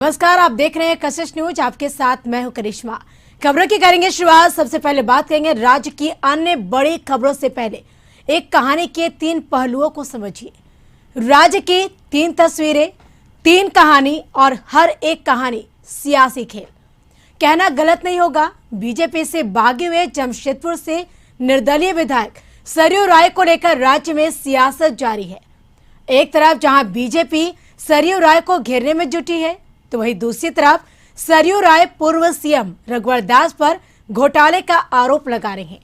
नमस्कार, आप देख रहे हैं कशिश न्यूज। आपके साथ मैं हूं करिश्मा। खबरों की करेंगे शुरुआत। सबसे पहले बात करेंगे राज्य की अन्य बड़ी खबरों से पहले एक कहानी के 3 पहलुओं को समझिए। राज्य की 3 तस्वीरें, 3 कहानी और हर एक कहानी सियासी खेल। कहना गलत नहीं होगा, बीजेपी से भागे हुए जमशेदपुर से निर्दलीय विधायक सरयू राय को लेकर राज्य में सियासत जारी है। एक तरफ जहां बीजेपी सरयू राय को घेरने में जुटी है, तो वहीं दूसरी तरफ सरयू राय पूर्व सीएम रघुवर दास पर घोटाले का आरोप लगा रहे हैं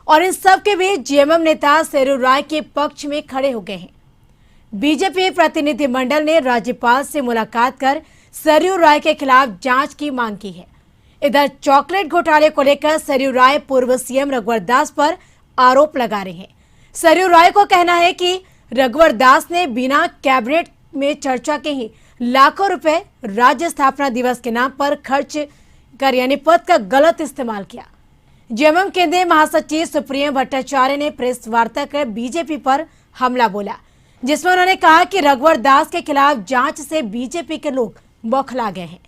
और इन सब के बीच जेएमएम नेता सरयू राय के पक्ष में खड़े हो गए हैं। बीजेपी प्रतिनिधिमंडल ने राज्यपाल से मुलाकात कर सरयू राय के खिलाफ जांच की मांग की है। इधर चॉकलेट घोटाले को लेकर सरयू राय पूर्व सीएम रघुवर दास पर आरोप लगा रहे हैं। सरयू राय को कहना है कि रघुवर दास ने बिना कैबिनेट में चर्चा के ही लाखों रुपए राज्य स्थापना दिवस के नाम पर खर्च कर यानी पद का गलत इस्तेमाल किया। जेएमएम केंद्रीय महासचिव सुप्रियम भट्टाचार्य ने प्रेस वार्ता कर बीजेपी पर हमला बोला, जिसमें उन्होंने कहा कि रघुवर दास के खिलाफ जांच से बीजेपी के लोग बौखला गए हैं।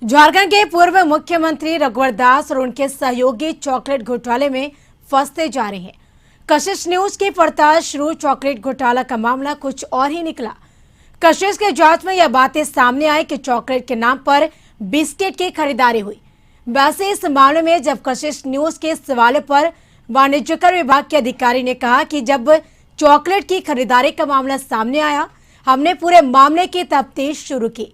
झारखंड के पूर्व मुख्यमंत्री रघुवर दास और उनके सहयोगी चॉकलेट घोटाले में फंसते जा रहे हैं। कशिश न्यूज की पड़ताल शुरू। चॉकलेट घोटाला का मामला कुछ और ही निकला। कशिश के जांच में यह बातें सामने आई कि चॉकलेट के नाम पर बिस्किट की खरीदारी हुई। वैसे इस मामले में जब कशिश न्यूज के सवालों पर वाणिज्यकर विभाग के अधिकारी ने कहा कि जब चॉकलेट की खरीदारी का मामला सामने आया, हमने पूरे मामले की तफ्तीश शुरू की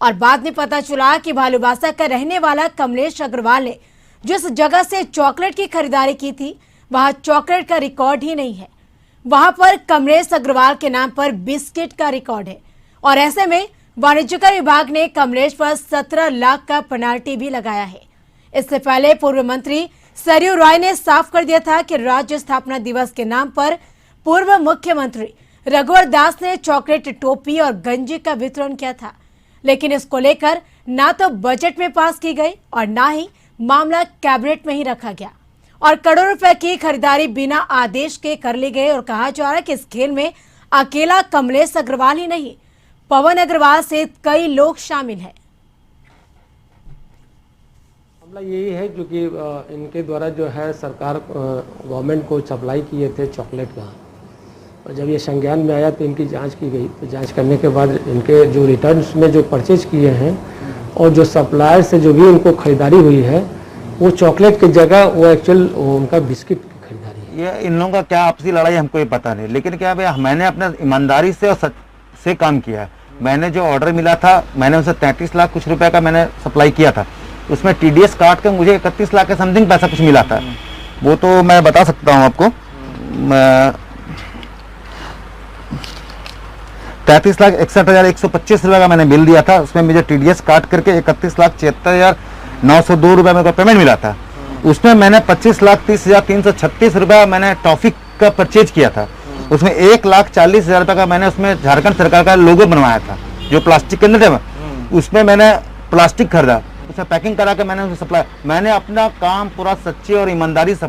और बाद में पता चला कि भालूबासा का रहने वाला कमलेश अग्रवाल ने जिस जगह से चॉकलेट की खरीदारी की थी, वहां चॉकलेट का रिकॉर्ड ही नहीं है। वहां पर कमलेश अग्रवाल के नाम पर बिस्किट का रिकॉर्ड है और ऐसे में वाणिज्यकर विभाग ने कमलेश पर 17 लाख का पेनाल्टी भी लगाया है। इससे पहले पूर्व मंत्री सरयू राय ने साफ कर दिया था कि राज्य स्थापना दिवस के नाम पर पूर्व मुख्यमंत्री रघुवर दास ने चॉकलेट टोपी और गंजी का वितरण किया था, लेकिन इसको लेकर ना तो बजट में पास की गई और ना ही मामला कैबिनेट में ही रखा गया और करोड़ों रुपए की खरीदारी बिना आदेश के कर ली गई। और कहा जा रहा है कि इस खेल में अकेला कमलेश अग्रवाल ही नहीं, पवन अग्रवाल से कई लोग शामिल हैं। मामला यही है क्योंकि इनके द्वारा जो है सरकार गवर्नमेंट को सप्लाई किए थे चॉकलेट का, और जब ये संज्ञान में आया तो इनकी जांच की गई। तो जांच करने के बाद इनके जो रिटर्न्स में जो परचेज किए हैं और जो सप्लायर से जो भी इनको खरीदारी हुई है, वो चॉकलेट की जगह वो एक्चुअल उनका बिस्किट की खरीदारी है। ये इन लोगों का क्या आपसी लड़ाई हमको ये पता नहीं, लेकिन क्या भाई मैंने अपना ईमानदारी से और सच से काम किया है। मैंने जो ऑर्डर मिला था, मैंने उनसे 33 लाख कुछ रुपए का मैंने सप्लाई किया था। उसमें टीडीएस काट के मुझे 31 लाख के समथिंग पैसा कुछ मिला था। वो तो मैं बता सकता हूँ आपको। 33,61,125 रुपए का मैंने बिल दिया था। उसमें मुझे टीडीएस काट करके 31,76,902 रुपए मेरे को पेमेंट मिला था। उसमें मैंने 25,30,336 रुपए मैंने टॉफी का परचेज किया था। उसमें 1,40,000 रुपए का मैंने उसमें झारखंड सरकार का लोगो बनवाया था, जो प्लास्टिक के अंदर है। उसमें मैंने प्लास्टिक खरीदा, उसमें पैकिंग करा के मैंने उसे सप्लाई। मैंने अपना काम पूरा सच्ची और ईमानदारी से।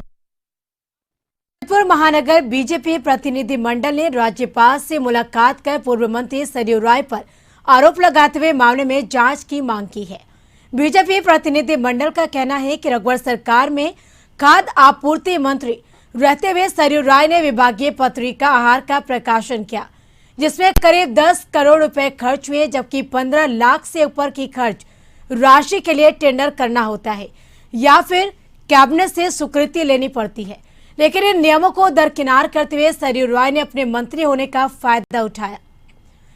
जमशेदपुर महानगर बीजेपी प्रतिनिधि मंडल ने राज्यपाल से मुलाकात कर पूर्व मंत्री सरयू राय पर आरोप लगाते हुए मामले में जांच की मांग की है। बीजेपी प्रतिनिधि मंडल का कहना है कि रघुवर सरकार में खाद्य आपूर्ति मंत्री रहते हुए सरयू राय ने विभागीय पत्रिका आहार का प्रकाशन किया, जिसमें करीब 10 करोड़ रुपए खर्च हुए, जबकि 15 लाख से ऊपर की खर्च राशि के लिए टेंडर करना होता है या फिर कैबिनेट से स्वीकृति लेनी पड़ती है। लेकिन इन नियमों को दरकिनार करते हुए सरयू राय ने अपने मंत्री होने का फायदा उठाया।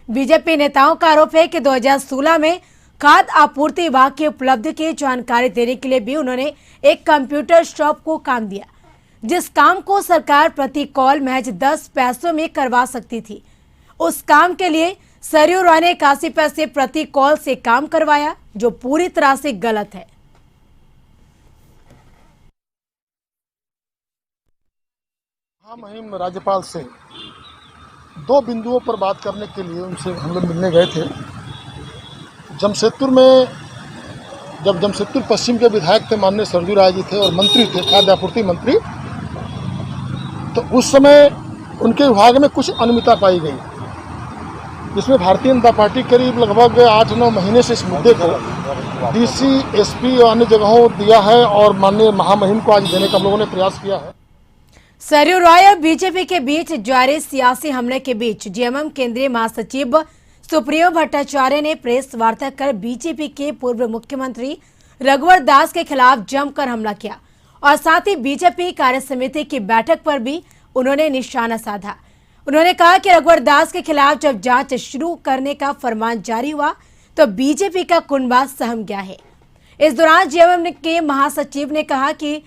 बीजेपी नेताओं का आरोप है कि 2016 में खाद्य आपूर्ति विभाग की उपलब्धि की जानकारी देने के लिए भी उन्होंने एक कंप्यूटर शॉप को काम दिया, जिस काम को सरकार प्रति कॉल महज 10 पैसों में करवा सकती थी। उस काम के लिए सरयू राय ने 81 पैसे प्रति कॉल से काम करवाया, जो पूरी तरह से गलत है। मुहिम राज्यपाल से 2 बिंदुओं पर बात करने के लिए उनसे हम लोग मिलने गए थे। जमशेदपुर में जब जमशेदपुर पश्चिम के विधायक थे माननीय सरयू राय जी थे और मंत्री थे, खाद्य आपूर्ति मंत्री, तो उस समय उनके विभाग में कुछ अनियमितता पाई गई, जिसमें भारतीय जनता पार्टी करीब लगभग 8-9 महीने से इस मुद्दे को डीसी, एसपी और अन्य जगहों दिया है और माननीय महामहिम को आज देने का हम लोगों ने प्रयास किया है। सरयू रॉय और बीजेपी के बीच जारी सियासी हमले के बीच जेएमएम केंद्रीय महासचिव सुप्रियो भट्टाचार्य ने प्रेस वार्ता कर बीजेपी के पूर्व मुख्यमंत्री रघुवर दास के खिलाफ जमकर हमला किया और साथ ही बीजेपी कार्य समिति की बैठक पर भी उन्होंने निशाना साधा। उन्होंने कहा कि रघुवर दास के खिलाफ जब जांच शुरू करने का फरमान जारी हुआ तो बीजेपी का कुनबा सहम गया है। इस दौरान जेएमएम के महासचिव ने कहा कि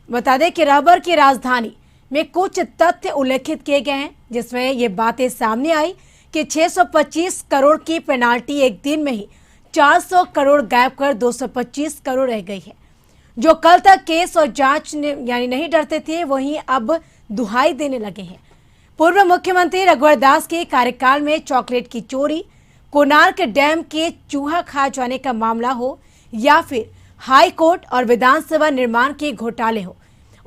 बता दें कि रबर की राजधानी में कुछ तथ्य उल्लेखित किए गए हैं, जिसमें ये बातें सामने आई कि 625 करोड़ की पेनाल्टी एक दिन में ही 400 करोड़ गायब कर 225 करोड़ रह गई है। जो कल तक केस और जांच यानी नहीं डरते थे, वहीं अब दुहाई देने लगे हैं। पूर्व मुख्यमंत्री रघुवर दास के कार्यकाल में चॉकलेट की चोरी, कोणार्क डैम के चूहा खा जाने का मामला हो या फिर हाई कोर्ट और विधानसभा निर्माण के घोटाले हो,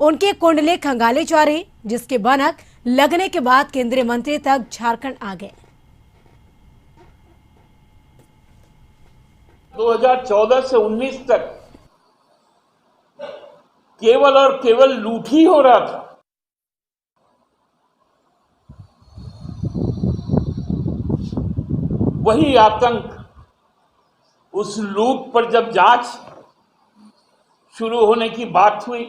उनके कुंडले खंगाले जा रहे, जिसके भनक लगने के बाद केंद्रीय मंत्री तक झारखंड आ गए। 2014 से 19 तक केवल और केवल लूट ही हो रहा था। वही आतंक, उस लूट पर जब जांच शुरू होने की बात हुई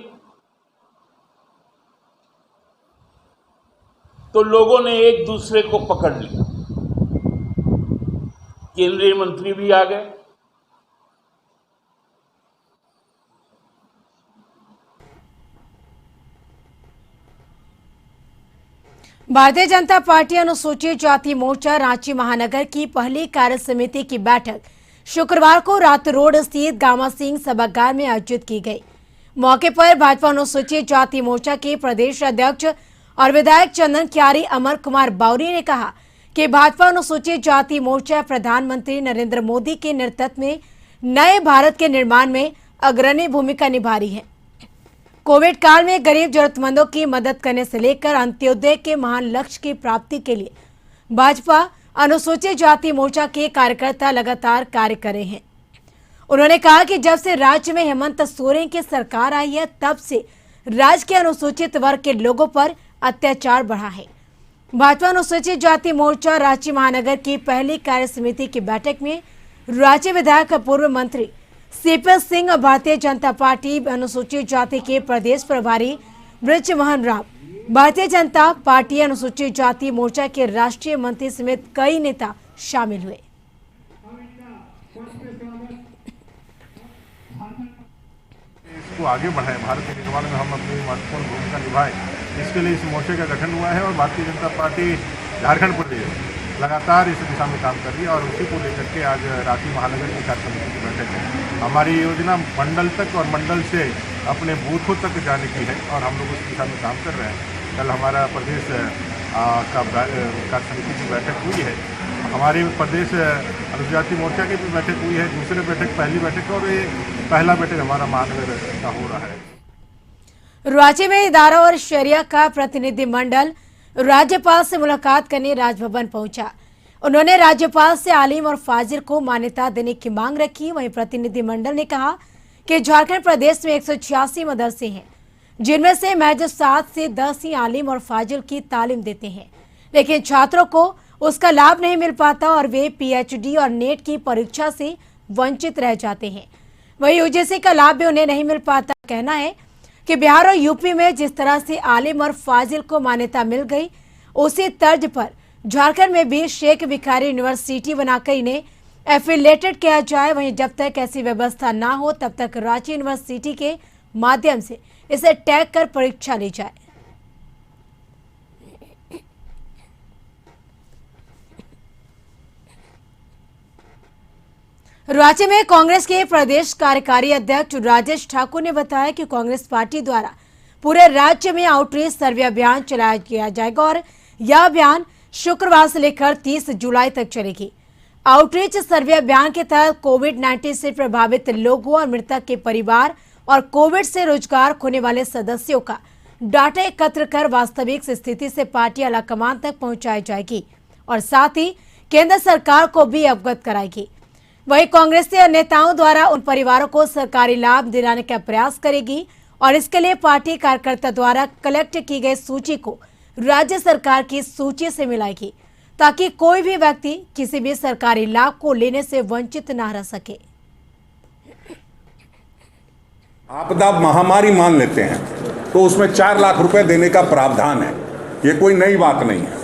तो लोगों ने एक दूसरे को पकड़ लिया। केंद्रीय मंत्री भी आ गए। भारतीय जनता पार्टी अनुसूचित जाति मोर्चा रांची महानगर की पहली कार्य समिति की बैठक शुक्रवार को रात रोड स्थित गामा सिंह सभागार में आयोजित की गई। मौके पर भाजपा अनुसूचित जाति मोर्चा के प्रदेश अध्यक्ष और विधायक चंदन क्यारी अमर कुमार बावरी ने कहा कि भाजपा अनुसूचित जाति मोर्चा प्रधानमंत्री नरेंद्र मोदी के नेतृत्व में नए भारत के निर्माण में अग्रणी भूमिका निभा रही है। कोविड काल में गरीब जरूरतमंदों की मदद करने से लेकर अंत्योदय के महान लक्ष्य की प्राप्ति के लिए भाजपा अनुसूचित जाति मोर्चा के कार्यकर्ता लगातार कार्य कर रहे हैं। उन्होंने कहा कि जब से राज्य में हेमंत सोरेन की सरकार आई है, तब से राज्य के अनुसूचित वर्ग के लोगों पर अत्याचार बढ़ा है। भाजपा अनुसूचित जाति मोर्चा रांची महानगर की पहली कार्य समिति की बैठक में राज्य विधायक पूर्व मंत्री सीपी सिंह और भारतीय जनता पार्टी अनुसूचित जाति के प्रदेश प्रभारी ब्रज मोहन राम, भारतीय जनता पार्टी अनुसूचित जाति मोर्चा के राष्ट्रीय मंत्री समेत कई नेता शामिल हुए। इसको आगे बढ़ाएं, भारत के निर्माण में हम अपनी महत्वपूर्ण भूमिका निभाएं, इसके लिए इस मोर्चे का गठन हुआ है और भारतीय जनता पार्टी झारखंड प्रदेश लगातार इस दिशा में काम कर रही है और उसी को लेकर के आज रांची महानगर की कार्य समिति की बैठक है। हमारी योजना मंडल तक और मंडल से अपने बूथों तक जाने की है और हम लोग उस दिशा में काम कर रहे हैं। कल हमारा प्रदेश का कार्य समिति की बैठक हुई है, हमारे प्रदेश अनुसूचित जाति मोर्चा की भी बैठक हुई है, दूसरी बैठक पहली बैठक और ये पहला बैठक हमारा महानगर का हो रहा है। रांची में इदारा और शरिया का प्रतिनिधि मंडल राज्यपाल से मुलाकात करने राजभवन पहुंचा। उन्होंने राज्यपाल से आलिम और फाजिल को मान्यता देने की मांग रखी। वहीं प्रतिनिधि मंडल ने कहा कि झारखंड प्रदेश में 186 मदरसे हैं, जिनमें से महज 7 से 10 ही आलिम और फाजिल की तालीम देते हैं, लेकिन छात्रों को उसका लाभ नहीं मिल पाता और वे पीएचडी और नेट की परीक्षा से वंचित रह जाते हैं। वहीं यूजीसी का लाभ भी उन्हें नहीं मिल पाता। कहना है कि बिहार और यूपी में जिस तरह से आलिम और फाजिल को मान्यता मिल गई, उसी तर्ज पर झारखंड में भी शेख भिखारी यूनिवर्सिटी बनाकर इन्हें एफिलेटेड किया जाए। वहीं जब तक ऐसी व्यवस्था ना हो, तब तक रांची यूनिवर्सिटी के माध्यम से इसे टैग कर परीक्षा ली जाए। रांची में कांग्रेस के प्रदेश कार्यकारी अध्यक्ष राजेश ठाकुर ने बताया कि कांग्रेस पार्टी द्वारा पूरे राज्य में आउटरीच सर्वे अभियान चलाया किया जाएगा और यह अभियान शुक्रवार से लेकर 30 जुलाई तक चलेगी। आउटरीच सर्वे अभियान के तहत कोविड-19 से प्रभावित लोगों और मृतक के परिवार और कोविड से रोजगार खोने वाले सदस्यों का डाटा एकत्र कर वास्तविक स्थिति से पार्टी आलाकमान तक पहुंचाई जाएगी और साथ ही केंद्र सरकार को भी अवगत कराएगी। वहीं कांग्रेस के नेताओं द्वारा उन परिवारों को सरकारी लाभ दिलाने का प्रयास करेगी और इसके लिए पार्टी कार्यकर्ता द्वारा कलेक्ट की गई सूची को राज्य सरकार की सूची से मिलाएगी ताकि कोई भी व्यक्ति किसी भी सरकारी लाभ को लेने से वंचित न रह सके। आपदा महामारी मान लेते हैं तो उसमें 4 लाख रुपए देने का प्रावधान है। ये कोई नई बात नहीं है।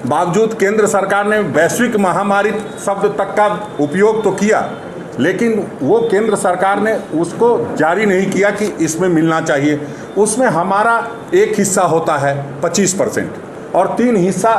बावजूद केंद्र सरकार ने वैश्विक महामारी शब्द तक का उपयोग तो किया, लेकिन वो केंद्र सरकार ने उसको जारी नहीं किया कि इसमें मिलना चाहिए। उसमें हमारा एक हिस्सा होता है 25% और 3 हिस्सा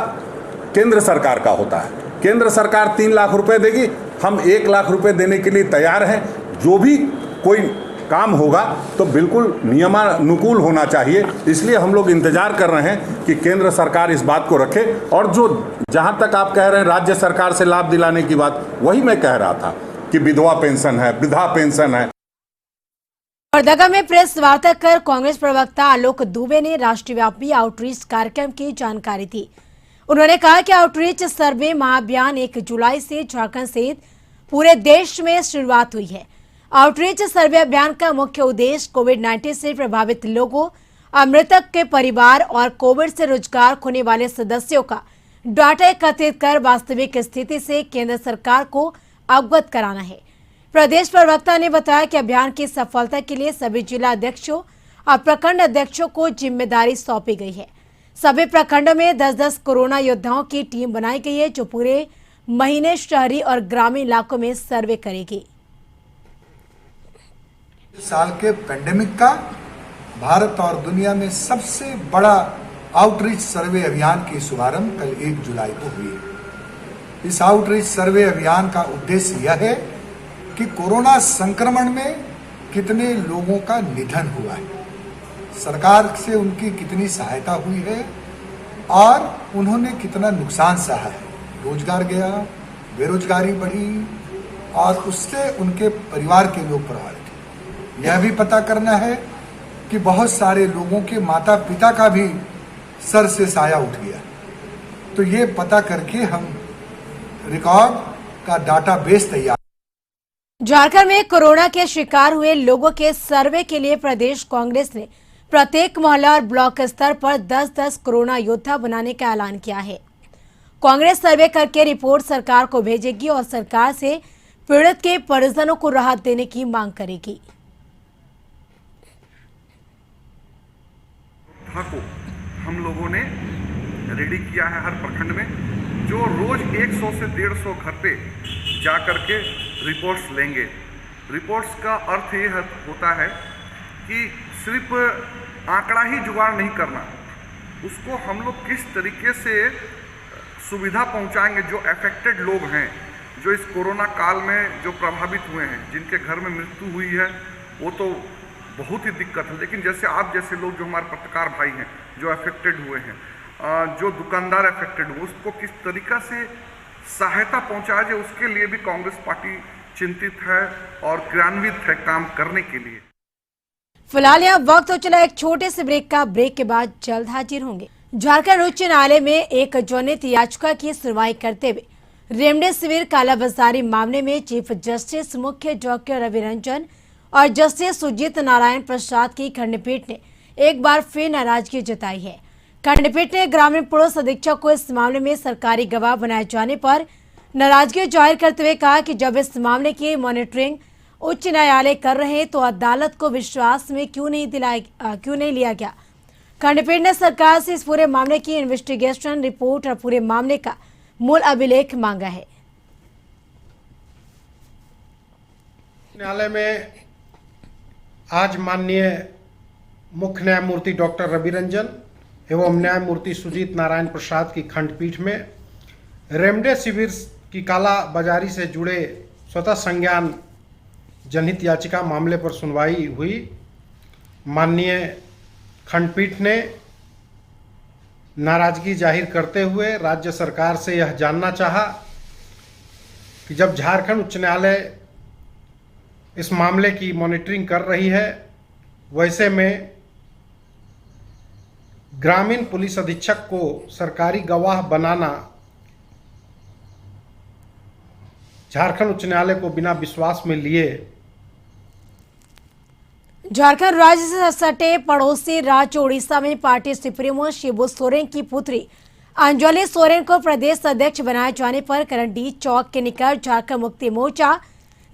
केंद्र सरकार का होता है। केंद्र सरकार 3 लाख रुपए देगी, हम 1 लाख रुपए देने के लिए तैयार हैं। जो भी कोई काम होगा तो बिल्कुल नियमानुकूल होना चाहिए। इसलिए हम लोग इंतजार कर रहे हैं कि केंद्र सरकार इस बात को रखे। और जो जहां तक आप कह रहे हैं राज्य सरकार से लाभ दिलाने की बात, वही मैं कह रहा था कि विधवा पेंशन है, वृद्धा पेंशन है। लोहरदगा में प्रेस वार्ता कर कांग्रेस प्रवक्ता आलोक दुबे ने राष्ट्रव्यापी आउटरीच कार्यक्रम की जानकारी दी। उन्होंने कहा कि आउटरीच सर्वे महाअभियान 1 जुलाई से झारखंड सहित पूरे देश में शुरुआत हुई है। आउटरीच सर्वे अभियान का मुख्य उद्देश्य कोविड-19 से प्रभावित लोगों, मृतक के परिवार और कोविड से रोजगार खोने वाले सदस्यों का डाटा एकत्रित कर वास्तविक स्थिति से केंद्र सरकार को अवगत कराना है। प्रदेश प्रवक्ता ने बताया कि अभियान की सफलता के लिए सभी जिला अध्यक्षों और प्रखंड अध्यक्षों को जिम्मेदारी सौंपी गई है। सभी प्रखंडों में 10-10 कोरोना योद्धाओं की टीम बनाई गई है जो पूरे महीने शहरी और ग्रामीण इलाकों में सर्वे करेगी। साल के पेंडेमिक का भारत और दुनिया में सबसे बड़ा आउटरीच सर्वे अभियान की शुभारंभ कल 1 जुलाई को हुई है। इस आउटरीच सर्वे अभियान का उद्देश्य यह है कि कोरोना संक्रमण में कितने लोगों का निधन हुआ है, सरकार से उनकी कितनी सहायता हुई है और उन्होंने कितना नुकसान सहा है। रोजगार गया, बेरोजगारी बढ़ी और उससे उनके परिवार के लोग प्रभावित। यह भी पता करना है कि बहुत सारे लोगों के माता पिता का भी सर से साया उठ गया। तो ये पता करके हम रिकॉर्ड का डाटाबेस तैयार। झारखंड में कोरोना के शिकार हुए लोगों के सर्वे के लिए प्रदेश कांग्रेस ने प्रत्येक मोहल्ला और ब्लॉक स्तर पर 10-10 कोरोना योद्धा बनाने का ऐलान किया है। कांग्रेस सर्वे करके रिपोर्ट सरकार को भेजेगी और सरकार से पीड़ित के परिजनों को राहत देने की मांग करेगी। को हम लोगों ने रेडी किया है हर प्रखंड में, जो रोज 100 से 150 घर पे जा कर के रिपोर्ट्स लेंगे। रिपोर्ट्स का अर्थ ये होता है कि सिर्फ आंकड़ा ही जुगाड़ नहीं करना, उसको हम लोग किस तरीके से सुविधा पहुंचाएंगे। जो अफेक्टेड लोग हैं, जो इस कोरोना काल में जो प्रभावित हुए हैं, जिनके घर में मृत्यु हुई है, वो तो बहुत ही दिक्कत है। लेकिन जैसे आप जैसे लोग जो हमारे पत्रकार भाई हैं जो अफेक्टेड हुए हैं, जो दुकानदार अफेक्टेड हुए, उसको किस तरीक़ा से सहायता पहुंचाया जाए, उसके लिए भी कांग्रेस पार्टी चिंतित है और क्रियान्वित है काम करने के लिए। फिलहाल यहाँ वक्त हो चला एक छोटे से ब्रेक का। ब्रेक के बाद जल्द हाजिर होंगे। झारखंड उच्च न्यायालय में एक जनहित याचिका की सुनवाई करते हुए रेमडेसिविर कालाबाजारी मामले में चीफ जस्टिस मुख्य डॉक्टर रवि रंजन और जस्टिस सुजीत नारायण प्रसाद की खंडपीठ ने एक बार फिर नाराजगी जताई है। खंडपीठ ने ग्रामीण पुलिस अधीक्षक को इस मामले में सरकारी गवाह बनाए जाने पर नाराजगी जाहिर करते हुए कहा कि जब इस मामले की मॉनिटरिंग उच्च न्यायालय कर रहे हैं तो अदालत को विश्वास में क्यों नहीं लिया गया। खंडपीठ ने सरकार से इस पूरे मामले की इन्वेस्टिगेशन रिपोर्ट और पूरे मामले का मूल अभिलेख मांगा है। न्यायालय में आज माननीय मुख्य न्यायमूर्ति डॉक्टर रवि रंजन एवं न्यायमूर्ति सुजीत नारायण प्रसाद की खंडपीठ में रेमडेसिविर की कालाबाजारी से जुड़े स्वतः संज्ञान जनहित याचिका मामले पर सुनवाई हुई। माननीय खंडपीठ ने नाराजगी जाहिर करते हुए राज्य सरकार से यह जानना चाहा कि जब झारखंड उच्च न्यायालय इस मामले की मॉनिटरिंग कर रही है, वैसे में ग्रामीण पुलिस अधीक्षक को सरकारी गवाह बनाना झारखंड उच्च न्यायालय को बिना विश्वास में लिए। झारखंड राज्य से सटे पड़ोसी राज्य उड़ीसा में पार्टी सुप्रीमो शिबू सोरेन की पुत्री अंजलि सोरेन को प्रदेश अध्यक्ष बनाए जाने पर करंडी चौक के निकट झारखंड मुक्ति मोर्चा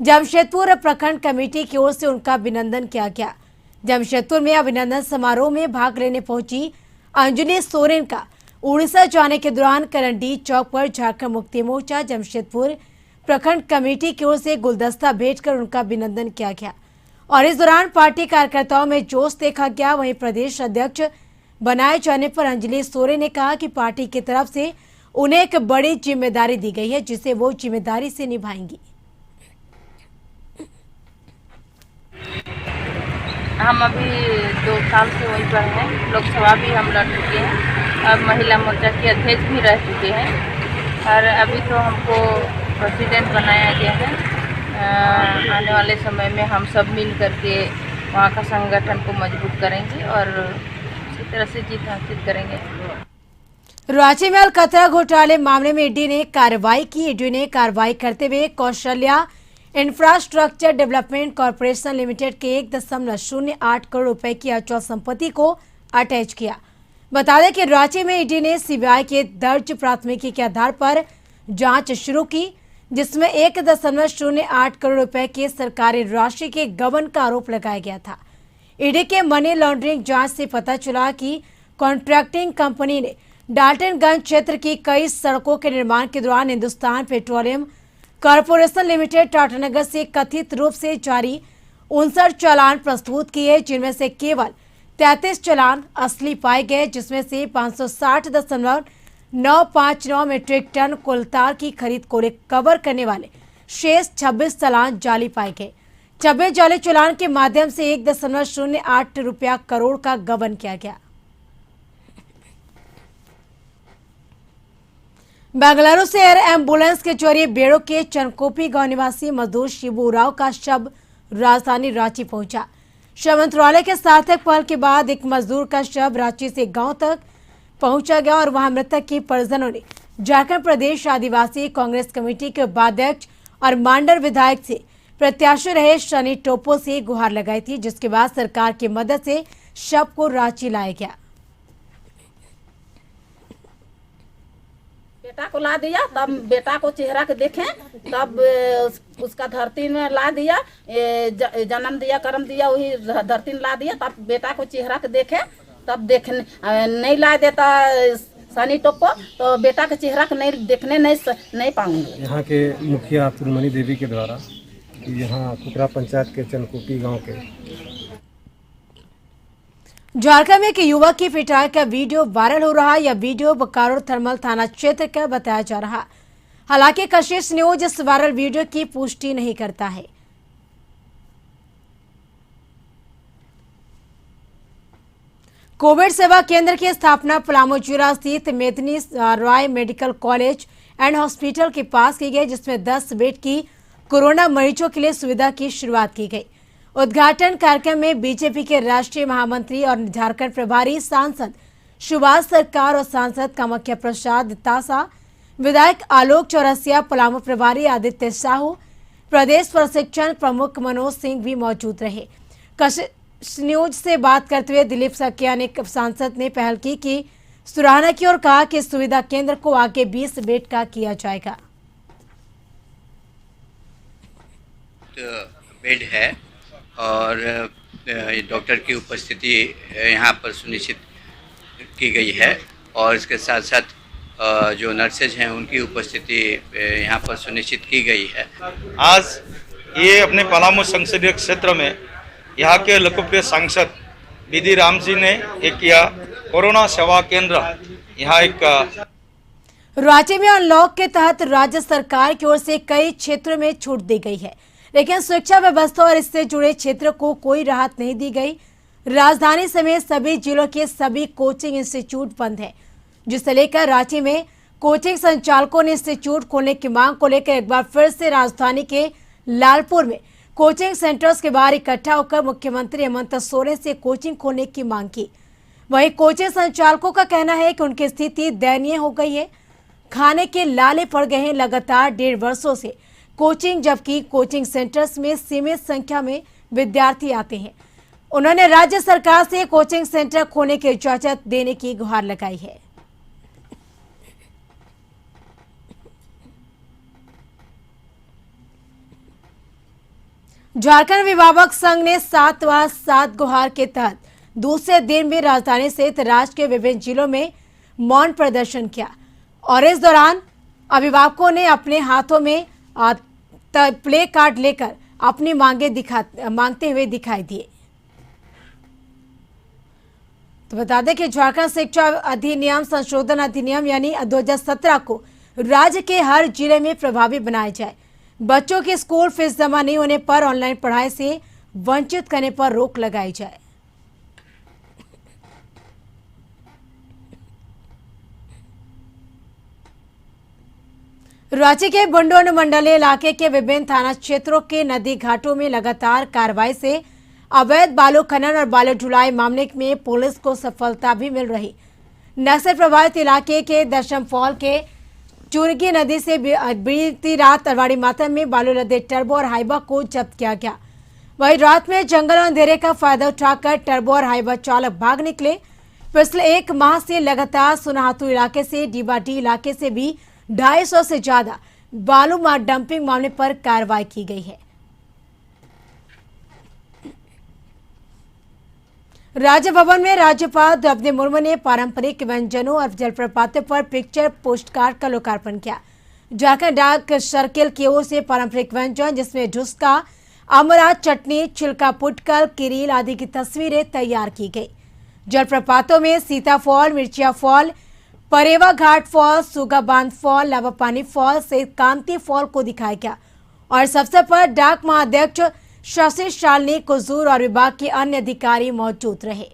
जमशेदपुर प्रखंड कमेटी की ओर से उनका अभिनंदन किया गया। जमशेदपुर में अभिनंदन समारोह में भाग लेने पहुंची अंजलि सोरेन का उड़ीसा जाने के दौरान करंडी चौक पर झारखंड मुक्ति मोर्चा जमशेदपुर प्रखंड कमेटी की ओर से गुलदस्ता भेंट कर उनका अभिनंदन किया गया और इस दौरान पार्टी कार्यकर्ताओं में जोश देखा गया। वहीं प्रदेश अध्यक्ष बनाए जाने पर अंजलि सोरेन ने कहा कि पार्टी की तरफ से उन्हें एक बड़ी जिम्मेदारी दी गई है जिसे वो जिम्मेदारी से निभाएंगी। हम अभी 2 साल से वहीं पर हैं। लोकसभा भी हम लड़ चुके हैं, अब महिला मोर्चा के अध्यक्ष भी रह चुके हैं और अभी तो हमको प्रेसिडेंट बनाया गया है। आने वाले समय में हम सब मिल करके वहाँ का संगठन को मजबूत करेंगे और इसी तरह से जीत हासिल करेंगे। रांची में अलकतरा घोटाले मामले में ईडी ने कार्रवाई की। ईडी ने कार्रवाई करते हुए Kaushalya infrastructure development corporation limited के 1.08 करोड़ रुपए की अचल संपत्ति को अटैच किया। बता दें कि रांची में ईडी ने सीबीआई के दर्ज प्राथमिकी के आधार पर जांच शुरू की, जिसमें 1.08 करोड़ रुपए की सरकारी राशि के गबन का आरोप लगाया गया था। ईडी के मनी लॉन्ड्रिंग जांच से पता चला कि कॉन्ट्रैक्टिंग कंपनी ने डाल्टनगंज क्षेत्र की कई सड़कों के निर्माण के दौरान Hindustan petroleum corporation limited Tatanagar से कथित रूप से जारी 59 चालान प्रस्तुत किए, जिनमें से केवल 33 चालान असली पाए गए, जिसमें से 560.959 मीट्रिक टन कोलतार की खरीद को कवर करने वाले शेष 26 चालान जाली पाए गए। 26 जाली चालान के माध्यम से 1.08 रुपया करोड़ का गबन किया गया। बेंगलुरु से एयर एम्बुलेंस के जरिए बेड़ो के चनकोपी गांव निवासी मजदूर शिबू उरांव का शव राजधानी रांची पहुंचा। श्रम मंत्रालय के सार्थक पहल के बाद एक मजदूर का शव रांची से गांव तक पहुंचा गया और वहां मृतक के परिजनों ने झारखंड प्रदेश आदिवासी कांग्रेस कमेटी के उपाध्यक्ष और मांडर विधायक से प्रत्याशी रहे शनि टोपो से गुहार लगाई थी, जिसके बाद सरकार की मदद से शव को रांची लाया गया। बेटा को ला दिया, तब बेटा को चेहरा के देखें, तब उसका धरती में ला दिया, जन्म दिया, कर्म दिया, वही धरती में ला दिया, तब बेटा को चेहरा के देखें, तब देखने नहीं ला देता सनी टोपो तो बेटा के चेहरा के नहीं देखने नहीं पाऊंगे। यहाँ के मुखिया फूलमणि देवी के द्वारा यहाँ कुकरा पंचायत के चनकोपी गांव के झारखंड में एक युवक की पिटाई का वीडियो वायरल हो रहा है। यह वीडियो बोकारो थर्मल थाना क्षेत्र का बताया जा रहा है। हालांकि कशिश न्यूज इस वायरल वीडियो की पुष्टि नहीं करता है। कोविड सेवा केंद्र की स्थापना पलामू जिला स्थित मेदिनी राय मेडिकल कॉलेज एंड हॉस्पिटल के पास की गई, जिसमें 10 बेड की कोरोना मरीजों के लिए सुविधा की शुरुआत की गई। उद्घाटन कार्यक्रम में बीजेपी के राष्ट्रीय महामंत्री और झारखंड प्रभारी सांसद सुभाष सरकार और सांसद कामाख्या प्रसाद तासा, विधायक आलोक चौरसिया, पलामू प्रभारी आदित्य साहू, प्रदेश प्रशिक्षण प्रमुख मनोज सिंह भी मौजूद रहे। कशिश न्यूज से बात करते हुए दिलीप सकिया ने सांसद ने पहल की सराहना की और कहा कि सुविधा केंद्र को आगे 20 बेड का किया जाएगा। बेड है और डॉक्टर की उपस्थिति यहाँ पर सुनिश्चित की गई है और इसके साथ साथ जो नर्सेज हैं उनकी उपस्थिति यहाँ पर सुनिश्चित की गई है। आज ये अपने पलामू संसदीय क्षेत्र में यहाँ के लोकप्रिय सांसद विधि राम जी ने एक किया कोरोना सेवा केंद्र यहाँ एक राज्य में अनलॉक के तहत राज्य सरकार की ओर से कई क्षेत्रों में छूट दी गई है, लेकिन शिक्षा व्यवस्था और इससे जुड़े क्षेत्रों को कोई राहत नहीं दी गई। राजधानी समेत सभी जिलों के सभी कोचिंग इंस्टीट्यूट बंद है, जिसे लेकर रांची में कोचिंग संचालकों ने इंस्टीट्यूट खोलने की मांग को लेकर एक बार फिर से राजधानी के लालपुर में कोचिंग सेंटर्स के बाहर इकट्ठा होकर मुख्यमंत्री हेमंत सोरेन से कोचिंग खोलने की मांग की। वहीं कोचिंग संचालकों का कहना है कि उनकी स्थिति दयनीय हो गई है। खाने के लाले पड़ गए हैं लगातार 1.5 वर्षों से कोचिंग, जबकि कोचिंग सेंटर्स में सीमित संख्या में विद्यार्थी आते हैं। उन्होंने राज्य सरकार से कोचिंग सेंटर खोलने की इजाजत देने की गुहार लगाई है। झारखंड अभिभावक संघ ने 7 गुहार के तहत दूसरे दिन भी राजधानी सहित राज्य के विभिन्न जिलों में मौन प्रदर्शन किया और इस दौरान अभिभावकों ने अपने हाथों में प्ले कार्ड लेकर अपनी मांगते हुए दिखाई दिए। तो बता दें कि झारखंड शिक्षा अधिनियम संशोधन अधिनियम यानी 2017 को राज्य के हर जिले में प्रभावी बनाया जाए। बच्चों की स्कूल फीस जमा नहीं होने पर ऑनलाइन पढ़ाई से वंचित करने पर रोक लगाई जाए। राज्य के बुंडू अनुमंडलीय इलाके के विभिन्न थाना क्षेत्रों के नदी घाटों में लगातार कार्रवाई से अवैध बालू खनन और बालू ढुलाई मामले में पुलिस को सफलता भी मिल रही। नक्सल प्रभावित इलाके के दशम फॉल के चुरगी नदी से बीती रात अरवाड़ी माता में बालू लदे टर्बो और हाइबा को जब्त किया गया। वहीं रात में जंगल और अंधेरे का फायदा उठाकर टर्बो और हाइबा चालक भाग निकले। पिछले 1 माह से लगातार सुनाहातू इलाके से डीबाडी इलाके से भी 250 से ज्यादा बालू डंपिंग मामले पर कार्रवाई की गई है। राज्य भवन में राज्यपाल द्रौपदी मुर्मू ने पारंपरिक व्यंजनों और जलप्रपातों पर पिक्चर पोस्टकार्ड का लोकार्पण किया। झारखंड डाक सर्किल की ओर से पारंपरिक व्यंजन जिसमें ढुसका, अमरा, चटनी, छिलका पुटकल, किरील आदि की तस्वीरें तैयार की गई। जलप्रपातों में सीता फॉल, मिर्चिया फॉल, परेवा घाट फॉल, सुगा बांध फॉल, लावापानी फॉल से कांति फॉल को दिखाया गया और इस अवसर पर डाक महाअध्यक्ष शशि शालिनी कुजूर और विभाग के अन्य अधिकारी मौजूद रहे।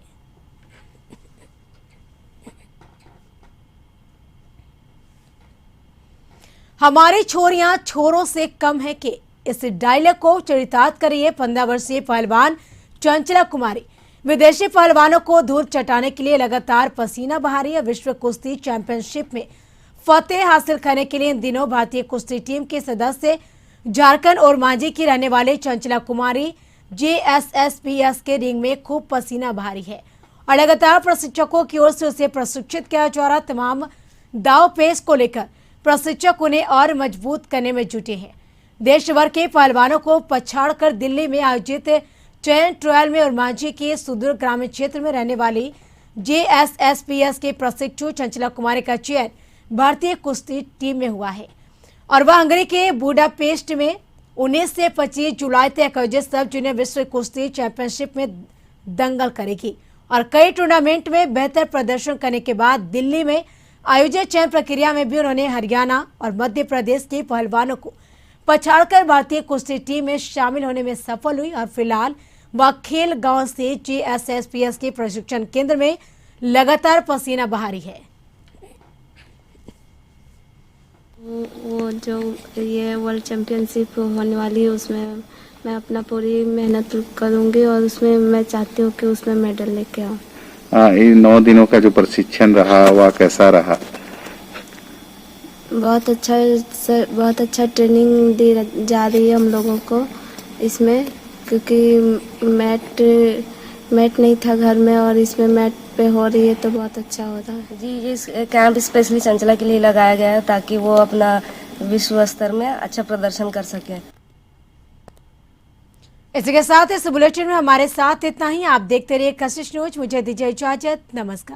हमारी छोरियां छोरों से कम है कि इस डायलॉग को चरितार्थ कर रही है 15 वर्षीय पहलवान चंचला कुमारी। विदेशी पहलवानों को धूल चटाने के लिए लगातार पसीना बहा रही है। विश्व कुश्ती चैंपियनशिप में फतेह हासिल करने के लिए इन दिनों भारतीय कुश्ती टीम के सदस्य झारखंड और मांझी की रहने वाली चंचला कुमारी JSSPS के रिंग में खूब पसीना बहा रही है और लगातार प्रशिक्षकों की ओर से उसे प्रशिक्षित किया जा रहा तमाम दाव पेश को लेकर प्रशिक्षक उन्हें और मजबूत करने में जुटे हैं। देश भर के पहलवानों को पछाड़कर दिल्ली में आयोजित चयन ट्रायल में और मांझी के सुदूर ग्रामीण क्षेत्र में रहने वाली JSSPS के प्रशिक्षु चंचला कुमारी का चयन भारतीय कुश्ती टीम में हुआ है और वह हंगरी के बुडापेस्ट में 19 से 25 जुलाई तक आयोजित सब जूनियर विश्व कुश्ती चैंपियनशिप में दंगल करेगी और कई टूर्नामेंट में बेहतर प्रदर्शन करने के बाद दिल्ली में आयोजित चयन प्रक्रिया में भी उन्होंने हरियाणा और मध्य प्रदेश के पहलवानों को पछाड़कर भारतीय कुश्ती टीम में शामिल होने में सफल हुई और फिलहाल वह खेल गांव से JSSPS के प्रशिक्षण केंद्र में लगातार पसीना बहा रही है। वो जो ये वर्ल्ड चैंपियनशिप होने वाली है उसमें मैं अपना पूरी मेहनत करूंगी और उसमें मैं चाहती हूँ कि उसमें मेडल लेके आऊँ। इन 9 दिनों का जो प्रशिक्षण रहा वह कैसा रहा? बहुत अच्छा ट्रेनिंग दी जा रही है हम लोगों को इसमें, क्योंकि मैट नहीं था घर में और इसमें मैट पे हो रही है तो बहुत अच्छा हो रहा है। जी, ये कैंप स्पेशली चंचला के लिए लगाया गया है ताकि वो अपना विश्व स्तर में अच्छा प्रदर्शन कर सके। इसी के साथ इस बुलेटिन में हमारे साथ इतना ही। आप देखते रहिए कशिश न्यूज। मुझे दीजिए इजाजत। नमस्कार।